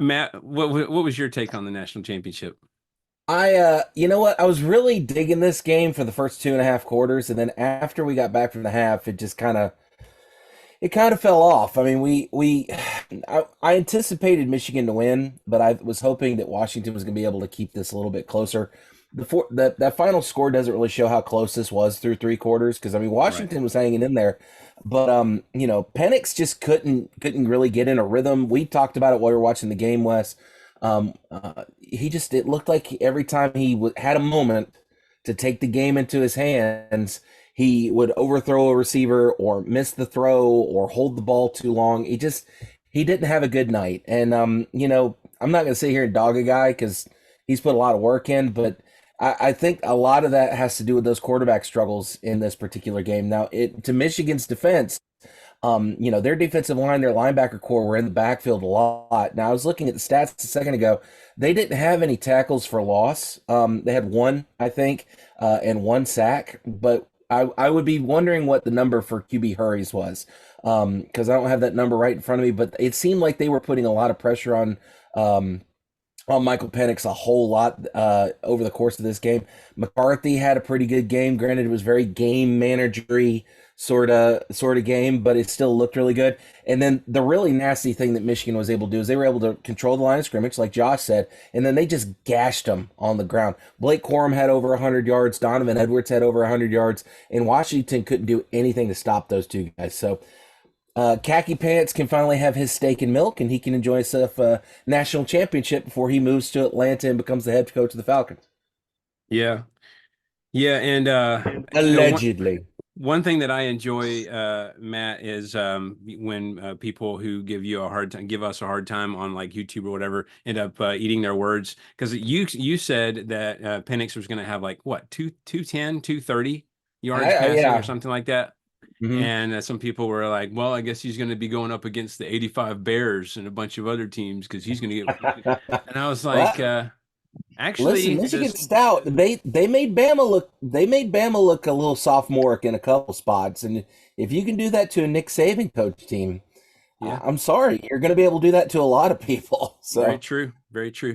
Matt, what was your take on the national championship? You know what? I was really digging this game for the first two and a half quarters, and then after we got back from the half, it kind of fell off. I mean, I anticipated Michigan to win, but I was hoping that Washington was going to be able to keep this a little bit closer. That final score doesn't really show how close this was through three quarters because I mean Right. Washington was hanging in there, but Penix just couldn't really get in a rhythm. We talked about it while we were watching the game, Wes. It looked like every time had a moment to take the game into his hands, he would overthrow a receiver or miss the throw or hold the ball too long. He didn't have a good night. And I'm not going to sit here and dog a guy because he's put a lot of work in, but I think a lot of that has to do with those quarterback struggles in this particular game. Now, to Michigan's defense, their defensive line, their linebacker core were in the backfield a lot. Now, I was looking at the stats a second ago. They didn't have any tackles for loss. They had one, I think, and one sack. But I would be wondering what the number for QB hurries was, because I don't have that number right in front of me. But it seemed like they were putting a lot of pressure on Michael Penix a whole lot over the course of this game. McCarthy had a pretty good game. Granted, it was very game managery sort of game, but it still looked really good. And then the really nasty thing that Michigan was able to do is they were able to control the line of scrimmage, like Josh said, and then they just gashed them on the ground. Blake Corum had over 100 yards. Donovan Edwards had over 100 yards, and Washington couldn't do anything to stop those two guys. So Khaki Pants can finally have his steak and milk, and he can enjoy himself a national championship before he moves to Atlanta and becomes the head coach of the Falcons. Yeah. Yeah, and Allegedly. one thing that I enjoy, Matt, is when people who give us a hard time on like YouTube or whatever, end up eating their words. Because you said that Penix was going to have like what, 210, 230 yards passing or Yeah. something like that. Hmm. And some people were like, well, I guess he's going to be going up against the 85 Bears and a bunch of other teams because he's going to get. And I was like, Well, listen, actually, Michigan this, Stout, they made Bama look a little sophomoric in a couple spots, and if you can do that to a Nick Saban coach team, yeah, I'm sorry, you're going to be able to do that to a lot of people. very So. true. Very true.